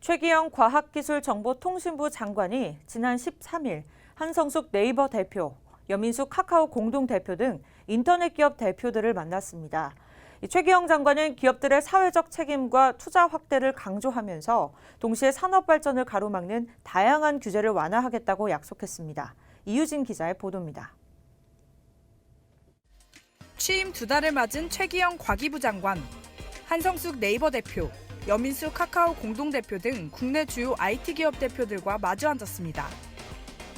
최기영 과학기술정보통신부 장관이 지난 13일 한성숙 네이버 대표, 여민숙 카카오 공동대표 등 인터넷 기업 대표들을 만났습니다. 최기영 장관은 기업들의 사회적 책임과 투자 확대를 강조하면서 동시에 산업 발전을 가로막는 다양한 규제를 완화하겠다고 약속했습니다. 이유진 기자의 보도입니다. 취임 2달을 맞은 최기영 과기부 장관, 한성숙 네이버 대표, 여민숙 카카오 공동대표 등 국내 주요 IT 기업 대표들과 마주 앉았습니다.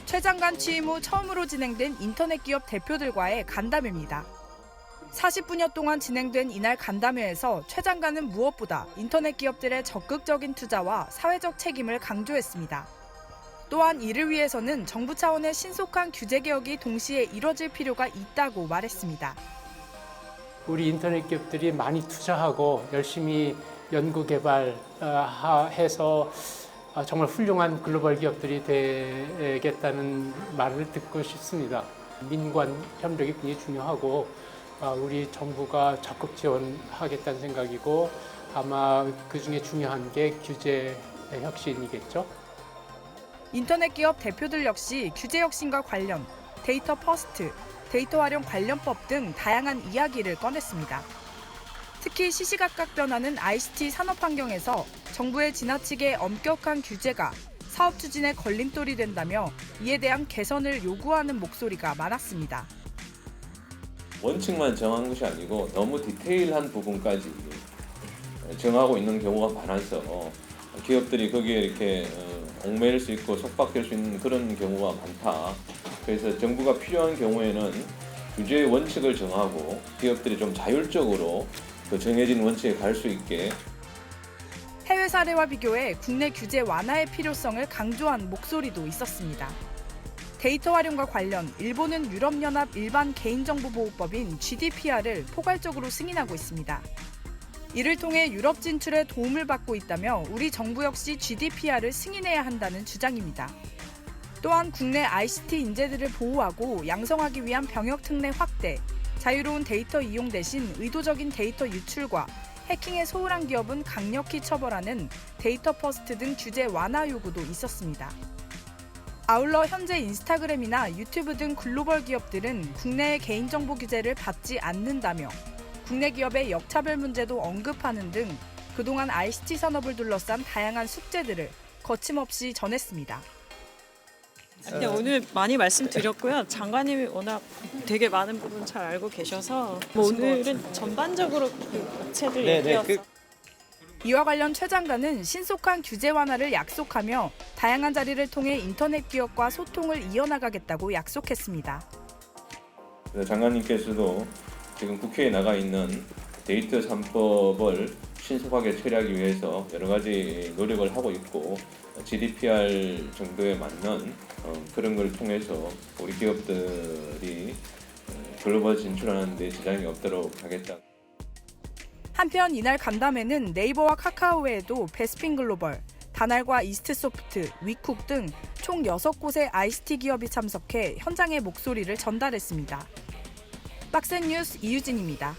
최 장관 취임 후 처음으로 진행된 인터넷 기업 대표들과의 간담회입니다. 40분여 동안 진행된 이날 간담회에서 최 장관은 무엇보다 인터넷 기업들의 적극적인 투자와 사회적 책임을 강조했습니다. 또한 이를 위해서는 정부 차원의 신속한 규제 개혁이 동시에 이뤄질 필요가 있다고 말했습니다. 우리 인터넷 기업들이 많이 투자하고 열심히 연구 개발해서 정말 훌륭한 글로벌 기업들이 되겠다는 말을 듣고 싶습니다. 민관 협력이 굉장히 중요하고 우리 정부가 적극 지원하겠다는 생각이고 아마 그중에 중요한 게 규제 혁신이겠죠. 인터넷 기업 대표들 역시 규제 혁신과 관련, 데이터 퍼스트, 데이터 활용 관련법 등 다양한 이야기를 꺼냈습니다. 특히 시시각각 변하는 ICT 산업 환경에서 정부의 지나치게 엄격한 규제가 사업 추진에 걸림돌이 된다며 이에 대한 개선을 요구하는 목소리가 많았습니다. 원칙만 정한 것이 아니고 너무 디테일한 부분까지 정하고 있는 경우가 많아서 기업들이 거기에 이렇게 얽매일 수 있고 속박될 수 있는 그런 경우가 많다. 그래서 정부가 필요한 경우에는 규제의 원칙을 정하고 기업들이 좀 자율적으로 그 정해진 원칙에 갈 수 있게. 해외 사례와 비교해 국내 규제 완화의 필요성을 강조한 목소리도 있었습니다. 데이터 활용과 관련 일본은 유럽연합 일반 개인정보보호법인 GDPR을 포괄적으로 승인하고 있습니다. 이를 통해 유럽 진출에 도움을 받고 있다며 우리 정부 역시 GDPR을 승인해야 한다는 주장입니다. 또한 국내 ICT 인재들을 보호하고 양성하기 위한 병역 특례 확대, 자유로운 데이터 이용 대신 의도적인 데이터 유출과 해킹에 소홀한 기업은 강력히 처벌하는 데이터 퍼스트 등 규제 완화 요구도 있었습니다. 아울러 현재 인스타그램이나 유튜브 등 글로벌 기업들은 국내의 개인정보 규제를 받지 않는다며 국내 기업의 역차별 문제도 언급하는 등 그동안 ICT 산업을 둘러싼 다양한 숙제들을 거침없이 전했습니다. 네, 오늘 많이 말씀드렸고요. 장관님이 워낙 되게 많은 부분 잘 알고 계셔서 오늘은 전반적으로 그 업체들 얘기였어요. 이와 관련 최 장관은 신속한 규제 완화를 약속하며 다양한 자리를 통해 인터넷 기업과 소통을 이어나가겠다고 약속했습니다. 장관님께서도 지금 국회에 나가 있는 데이터 3법을 신속하게 처리하기 위해서 여러 가지 노력을 하고 있고 GDPR 정도에 맞는 그런 걸 통해서 우리 기업들이 글로벌 진출하는 데 지장이 없도록 하겠다. 한편 이날 간담회는 네이버와 카카오 외에도 베스핀 글로벌, 다날과 이스트소프트, 위쿡 등 총 6곳의 ICT 기업이 참석해 현장의 목소리를 전달했습니다. 박센 뉴스 이유진입니다.